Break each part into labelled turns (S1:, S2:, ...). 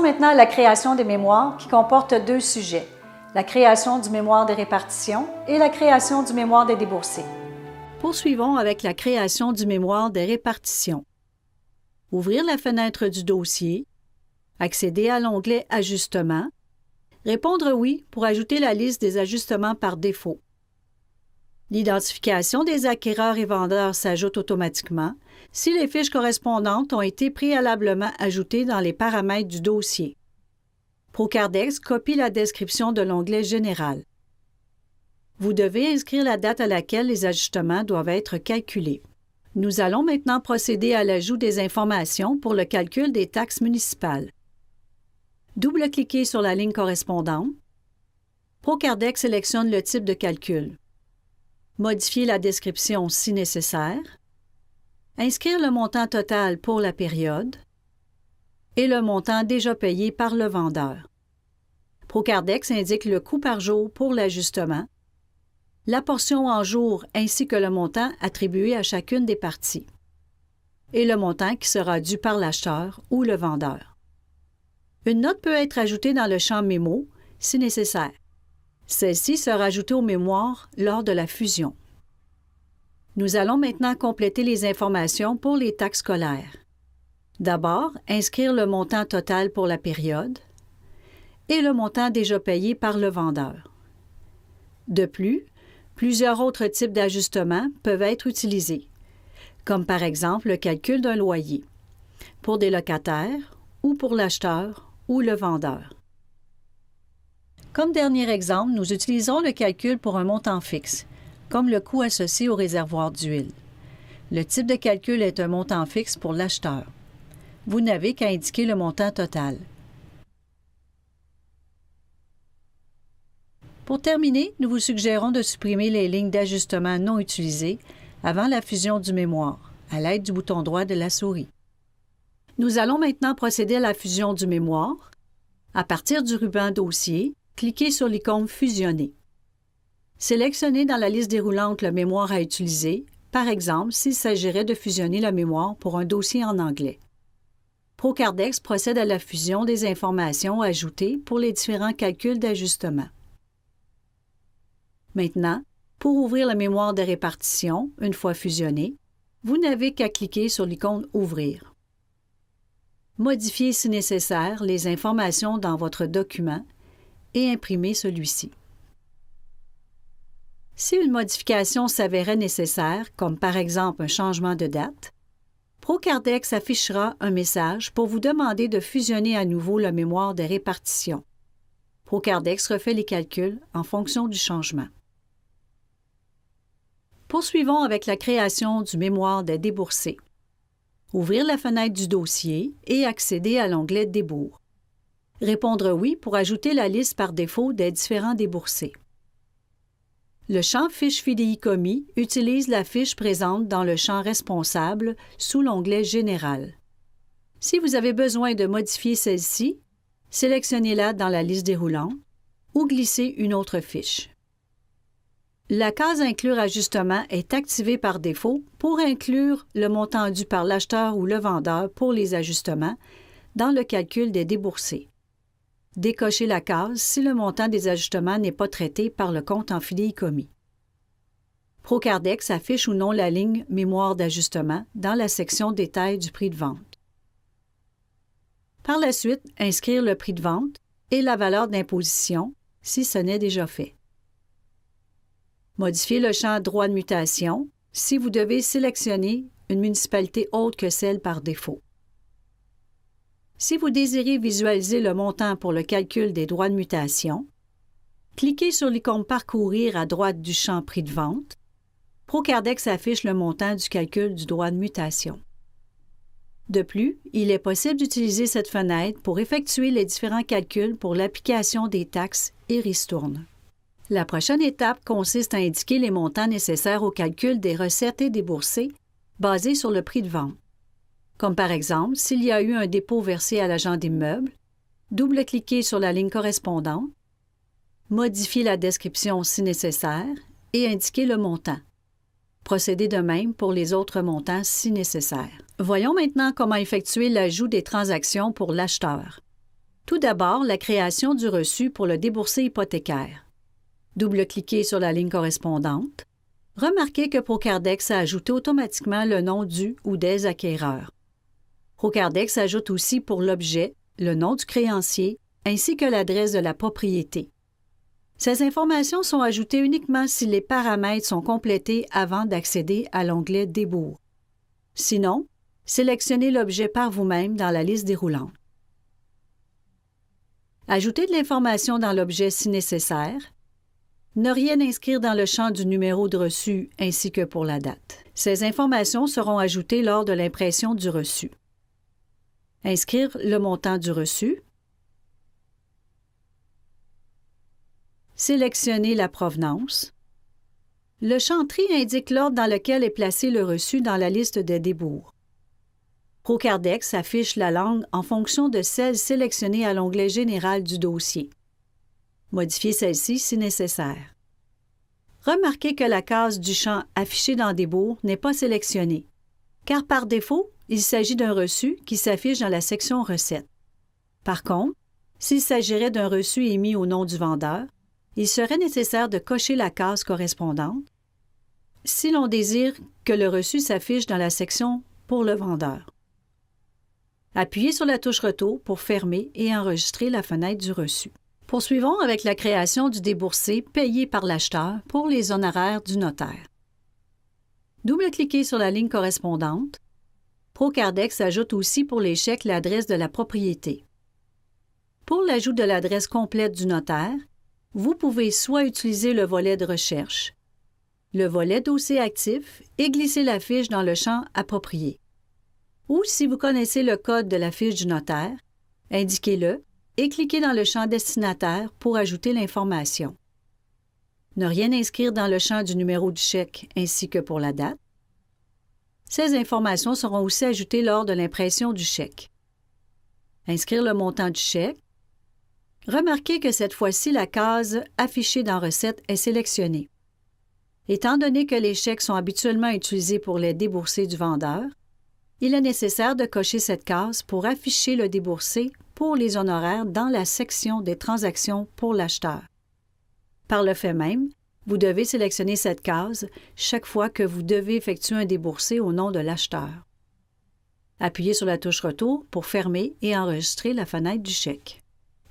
S1: Passons maintenant à la création des mémoires qui comporte deux sujets, la création du mémoire des répartitions et la création du mémoire des déboursés.
S2: Poursuivons avec la création du mémoire des répartitions. Ouvrir la fenêtre du dossier, accéder à l'onglet « Ajustements », répondre « Oui » pour ajouter la liste des ajustements par défaut. L'identification des acquéreurs et vendeurs s'ajoute automatiquement si les fiches correspondantes ont été préalablement ajoutées dans les paramètres du dossier. Procardex copie la description de l'onglet « Général ». Vous devez inscrire la date à laquelle les ajustements doivent être calculés. Nous allons maintenant procéder à l'ajout des informations pour le calcul des taxes municipales. Double-cliquez sur la ligne correspondante. Procardex sélectionne le type de calcul. Modifier la description si nécessaire. Inscrire le montant total pour la période et le montant déjà payé par le vendeur. Procardex indique le coût par jour pour l'ajustement, la portion en jours ainsi que le montant attribué à chacune des parties et le montant qui sera dû par l'acheteur ou le vendeur. Une note peut être ajoutée dans le champ Mémo si nécessaire. Celle-ci sera ajoutée au mémoire lors de la fusion. Nous allons maintenant compléter les informations pour les taxes scolaires. D'abord, inscrire le montant total pour la période et le montant déjà payé par le vendeur. De plus, plusieurs autres types d'ajustements peuvent être utilisés, comme par exemple le calcul d'un loyer, pour des locataires ou pour l'acheteur ou le vendeur. Comme dernier exemple, nous utilisons le calcul pour un montant fixe, comme le coût associé au réservoir d'huile. Le type de calcul est un montant fixe pour l'acheteur. Vous n'avez qu'à indiquer le montant total. Pour terminer, nous vous suggérons de supprimer les lignes d'ajustement non utilisées avant la fusion du mémoire, à l'aide du bouton droit de la souris. Nous allons maintenant procéder à la fusion du mémoire. À partir du ruban Dossier, cliquez sur l'icône Fusionner. Sélectionnez dans la liste déroulante le mémoire à utiliser, par exemple s'il s'agirait de fusionner la mémoire pour un dossier en anglais. Procardex procède à la fusion des informations ajoutées pour les différents calculs d'ajustement. Maintenant, pour ouvrir la mémoire de répartition, une fois fusionnée, vous n'avez qu'à cliquer sur l'icône « Ouvrir ». Modifiez si nécessaire les informations dans votre document et imprimez celui-ci. Si une modification s'avérait nécessaire, comme par exemple un changement de date, Procardex affichera un message pour vous demander de fusionner à nouveau la mémoire des répartitions. Procardex refait les calculs en fonction du changement. Poursuivons avec la création du mémoire des déboursés. Ouvrir la fenêtre du dossier et accéder à l'onglet « Débours ». Répondre « Oui » pour ajouter la liste par défaut des différents déboursés. Le champ Fiche fidéicommis utilise la fiche présente dans le champ Responsable sous l'onglet Général. Si vous avez besoin de modifier celle-ci, sélectionnez-la dans la liste déroulante ou glissez une autre fiche. La case « Inclure ajustement » est activée par défaut pour inclure le montant dû par l'acheteur ou le vendeur pour les ajustements dans le calcul des déboursés. Décochez la case si le montant des ajustements n'est pas traité par le compte en fidéicommis. Procardex affiche ou non la ligne « Mémoire d'ajustement » dans la section « Détails du prix de vente ». Par la suite, inscrire le prix de vente et la valeur d'imposition si ce n'est déjà fait. Modifier le champ « Droit de mutation » si vous devez sélectionner une municipalité autre que celle par défaut. Si vous désirez visualiser le montant pour le calcul des droits de mutation, cliquez sur l'icône « Parcourir » à droite du champ « Prix de vente ». Procardex affiche le montant du calcul du droit de mutation. De plus, il est possible d'utiliser cette fenêtre pour effectuer les différents calculs pour l'application des taxes et ristournes. La prochaine étape consiste à indiquer les montants nécessaires au calcul des recettes et déboursés basés sur le prix de vente. Comme par exemple, s'il y a eu un dépôt versé à l'agent d'immeuble, double-cliquez sur la ligne correspondante, modifiez la description si nécessaire et indiquez le montant. Procédez de même pour les autres montants si nécessaire. Voyons maintenant comment effectuer l'ajout des transactions pour l'acheteur. Tout d'abord, la création du reçu pour le déboursé hypothécaire. Double-cliquez sur la ligne correspondante. Remarquez que Procardex a ajouté automatiquement le nom du ou des acquéreurs. Procardex ajoute aussi pour l'objet le nom du créancier ainsi que l'adresse de la propriété. Ces informations sont ajoutées uniquement si les paramètres sont complétés avant d'accéder à l'onglet Débours. Sinon, sélectionnez l'objet par vous-même dans la liste déroulante. Ajoutez de l'information dans l'objet si nécessaire. Ne rien inscrire dans le champ du numéro de reçu ainsi que pour la date. Ces informations seront ajoutées lors de l'impression du reçu. Inscrire le montant du reçu. Sélectionner la provenance. Le champ Tri indique l'ordre dans lequel est placé le reçu dans la liste des débours. Procardex affiche la langue en fonction de celle sélectionnée à l'onglet Général du dossier. Modifiez celle-ci si nécessaire. Remarquez que la case du champ Affiché dans Débours n'est pas sélectionnée, car par défaut, il s'agit d'un reçu qui s'affiche dans la section Recettes. Par contre, s'il s'agirait d'un reçu émis au nom du vendeur, il serait nécessaire de cocher la case correspondante si l'on désire que le reçu s'affiche dans la section Pour le vendeur. Appuyez sur la touche Retour pour fermer et enregistrer la fenêtre du reçu. Poursuivons avec la création du déboursé payé par l'acheteur pour les honoraires du notaire. Double-cliquez sur la ligne correspondante. Procardex ajoute aussi pour les chèques l'adresse de la propriété. Pour l'ajout de l'adresse complète du notaire, vous pouvez soit utiliser le volet de recherche, le volet Dossier actif et glisser la fiche dans le champ Approprié. Ou si vous connaissez le code de la fiche du notaire, indiquez-le et cliquez dans le champ Destinataire pour ajouter l'information. Ne rien inscrire dans le champ du numéro du chèque ainsi que pour la date. Ces informations seront aussi ajoutées lors de l'impression du chèque. Inscrire le montant du chèque. Remarquez que cette fois-ci, la case Affichée dans Recettes est sélectionnée. Étant donné que les chèques sont habituellement utilisés pour les déboursés du vendeur, il est nécessaire de cocher cette case pour afficher le déboursé pour les honoraires dans la section des transactions pour l'acheteur. Par le fait même, vous devez sélectionner cette case chaque fois que vous devez effectuer un déboursé au nom de l'acheteur. Appuyez sur la touche Retour pour fermer et enregistrer la fenêtre du chèque.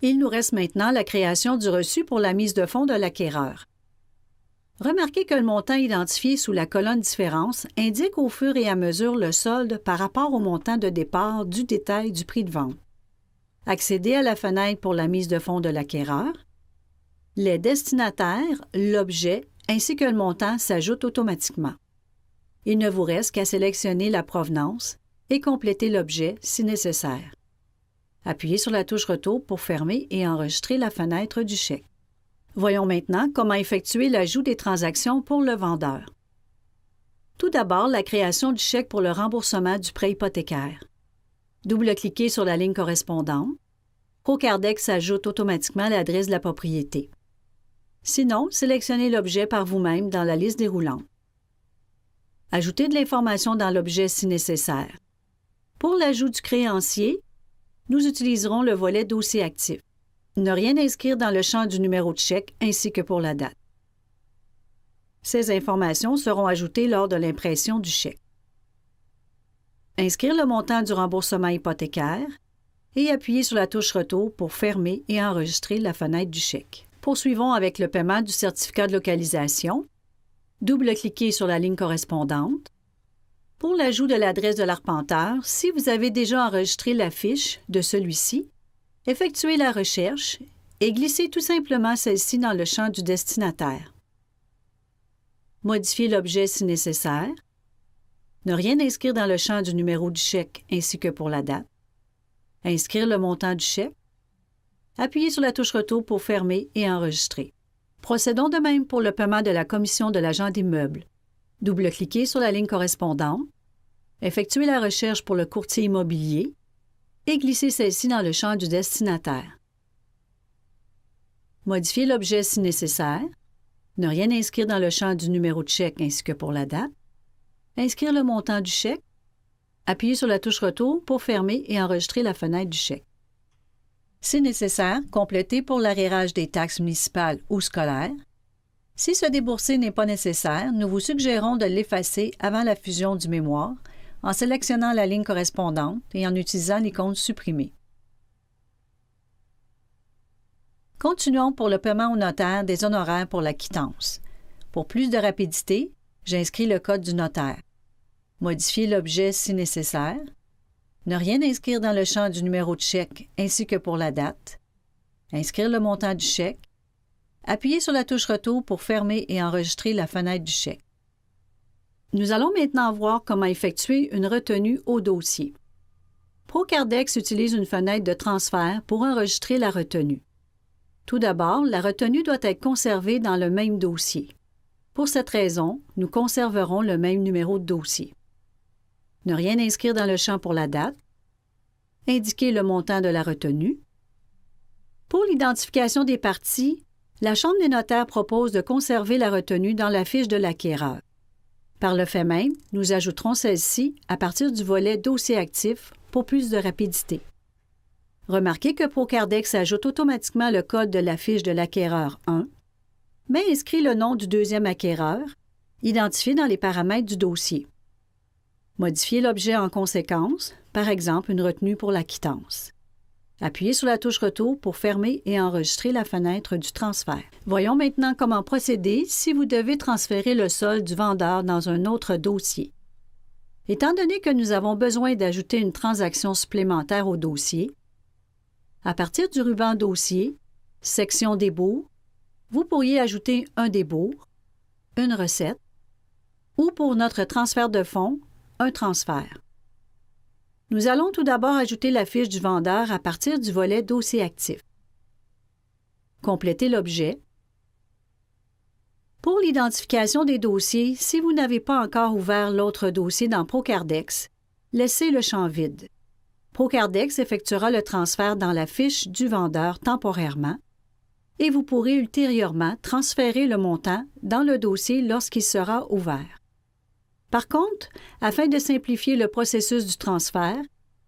S2: Il nous reste maintenant la création du reçu pour la mise de fonds de l'acquéreur. Remarquez que le montant identifié sous la colonne Différence indique au fur et à mesure le solde par rapport au montant de départ du détail du prix de vente. Accédez à la fenêtre pour la mise de fonds de l'acquéreur. Les destinataires, l'objet ainsi que le montant s'ajoutent automatiquement. Il ne vous reste qu'à sélectionner la provenance et compléter l'objet si nécessaire. Appuyez sur la touche Retour pour fermer et enregistrer la fenêtre du chèque. Voyons maintenant comment effectuer l'ajout des transactions pour le vendeur. Tout d'abord, la création du chèque pour le remboursement du prêt hypothécaire. Double-cliquez sur la ligne correspondante. Procardex ajoute automatiquement l'adresse de la propriété. Sinon, sélectionnez l'objet par vous-même dans la liste déroulante. Ajoutez de l'information dans l'objet si nécessaire. Pour l'ajout du créancier, nous utiliserons le volet Dossier actif. Ne rien inscrire dans le champ du numéro de chèque ainsi que pour la date. Ces informations seront ajoutées lors de l'impression du chèque. Inscrire le montant du remboursement hypothécaire et appuyer sur la touche Retour pour fermer et enregistrer la fenêtre du chèque. Poursuivons avec le paiement du certificat de localisation. Double-cliquez sur la ligne correspondante. Pour l'ajout de l'adresse de l'arpenteur, si vous avez déjà enregistré la fiche de celui-ci, effectuez la recherche et glissez tout simplement celle-ci dans le champ du destinataire. Modifiez l'objet si nécessaire. Ne rien inscrire dans le champ du numéro du chèque ainsi que pour la date. Inscrire le montant du chèque. Appuyez sur la touche Retour pour fermer et enregistrer. Procédons de même pour le paiement de la commission de l'agent d'immeuble. Double-cliquez sur la ligne correspondante. Effectuez la recherche pour le courtier immobilier et glissez celle-ci dans le champ du destinataire. Modifiez l'objet si nécessaire. Ne rien inscrire dans le champ du numéro de chèque ainsi que pour la date. Inscrire le montant du chèque. Appuyez sur la touche Retour pour fermer et enregistrer la fenêtre du chèque. Si nécessaire, complétez pour l'arrérage des taxes municipales ou scolaires. Si ce déboursé n'est pas nécessaire, nous vous suggérons de l'effacer avant la fusion du mémoire en sélectionnant la ligne correspondante et en utilisant l'icône supprimée. Continuons pour le paiement au notaire des honoraires pour la quittance. Pour plus de rapidité, j'inscris le code du notaire. Modifier l'objet si nécessaire. Ne rien inscrire dans le champ du numéro de chèque ainsi que pour la date. Inscrire le montant du chèque. Appuyez sur la touche Retour pour fermer et enregistrer la fenêtre du chèque. Nous allons maintenant voir comment effectuer une retenue au dossier. Procardex utilise une fenêtre de transfert pour enregistrer la retenue. Tout d'abord, la retenue doit être conservée dans le même dossier. Pour cette raison, nous conserverons le même numéro de dossier. Ne rien inscrire dans le champ pour la date. Indiquer le montant de la retenue. Pour l'identification des parties, la Chambre des notaires propose de conserver la retenue dans la fiche de l'acquéreur. Par le fait même, nous ajouterons celle-ci à partir du volet Dossier actif pour plus de rapidité. Remarquez que Procardex ajoute automatiquement le code de la fiche de l'acquéreur 1, mais inscrit le nom du deuxième acquéreur, identifié dans les paramètres du dossier. Modifiez l'objet en conséquence, par exemple une retenue pour la quittance. Appuyez sur la touche Retour pour fermer et enregistrer la fenêtre du transfert. Voyons maintenant comment procéder si vous devez transférer le solde du vendeur dans un autre dossier. Étant donné que nous avons besoin d'ajouter une transaction supplémentaire au dossier, à partir du ruban Dossier, section Débours, vous pourriez ajouter un débours, une recette, ou pour notre transfert de fonds, un transfert. Nous allons tout d'abord ajouter la fiche du vendeur à partir du volet Dossier actif. Complétez l'objet. Pour l'identification des dossiers, si vous n'avez pas encore ouvert l'autre dossier dans Procardex, laissez le champ vide. Procardex effectuera le transfert dans la fiche du vendeur temporairement et vous pourrez ultérieurement transférer le montant dans le dossier lorsqu'il sera ouvert. Par contre, afin de simplifier le processus du transfert,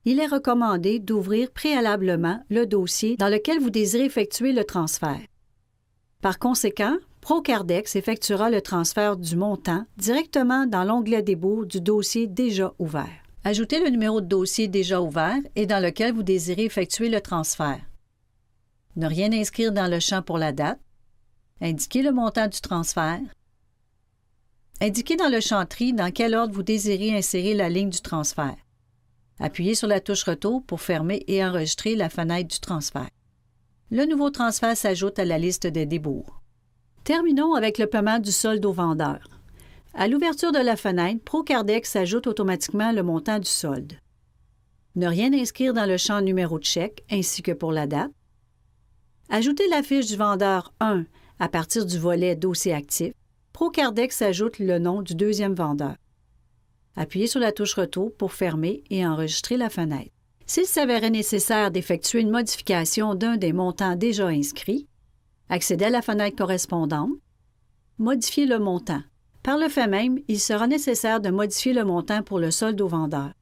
S2: il est recommandé d'ouvrir préalablement le dossier dans lequel vous désirez effectuer le transfert. Par conséquent, Procardex effectuera le transfert du montant directement dans l'onglet Débours du dossier déjà ouvert. Ajoutez le numéro de dossier déjà ouvert et dans lequel vous désirez effectuer le transfert. Ne rien inscrire dans le champ pour la date. Indiquez le montant du transfert. Indiquez dans le champ Tri dans quel ordre vous désirez insérer la ligne du transfert. Appuyez sur la touche Retour pour fermer et enregistrer la fenêtre du transfert. Le nouveau transfert s'ajoute à la liste des débours. Terminons avec le paiement du solde au vendeur. À l'ouverture de la fenêtre, Procardex ajoute automatiquement le montant du solde. Ne rien inscrire dans le champ numéro de chèque ainsi que pour la date. Ajoutez la fiche du vendeur 1 à partir du volet Dossier actif. Procardex ajoute le nom du deuxième vendeur. Appuyez sur la touche Retour pour fermer et enregistrer la fenêtre. S'il s'avérait nécessaire d'effectuer une modification d'un des montants déjà inscrits, accédez à la fenêtre correspondante, modifiez le montant. Par le fait même, il sera nécessaire de modifier le montant pour le solde au vendeur.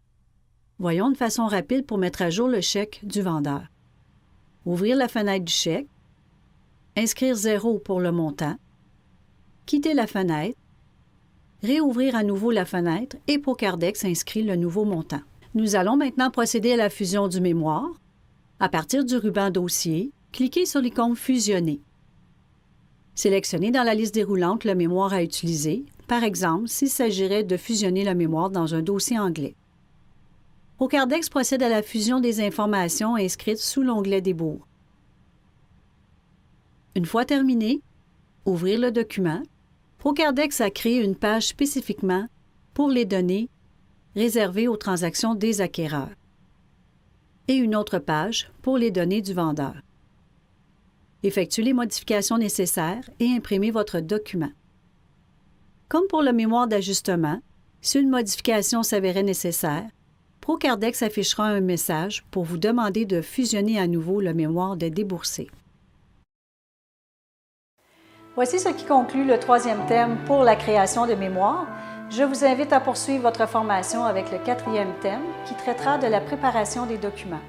S2: Voyons de façon rapide pour mettre à jour le chèque du vendeur. Ouvrir la fenêtre du chèque, inscrire 0 pour le montant, quitter la fenêtre, réouvrir à nouveau la fenêtre et Procardex inscrit le nouveau montant. Nous allons maintenant procéder à la fusion du mémoire. À partir du ruban Dossier, cliquez sur l'icône Fusionner. Sélectionnez dans la liste déroulante le mémoire à utiliser, par exemple s'il s'agirait de fusionner le mémoire dans un dossier anglais. Procardex procède à la fusion des informations inscrites sous l'onglet Débours. Une fois terminé, ouvrir le document. Procardex a créé une page spécifiquement pour les données réservées aux transactions des acquéreurs et une autre page pour les données du vendeur. Effectuez les modifications nécessaires et imprimez votre document. Comme pour le mémoire d'ajustement, si une modification s'avérait nécessaire, Procardex affichera un message pour vous demander de fusionner à nouveau le mémoire des déboursés.
S1: Voici ce qui conclut le troisième thème pour la création de mémoire. Je vous invite à poursuivre votre formation avec le quatrième thème qui traitera de la préparation des documents.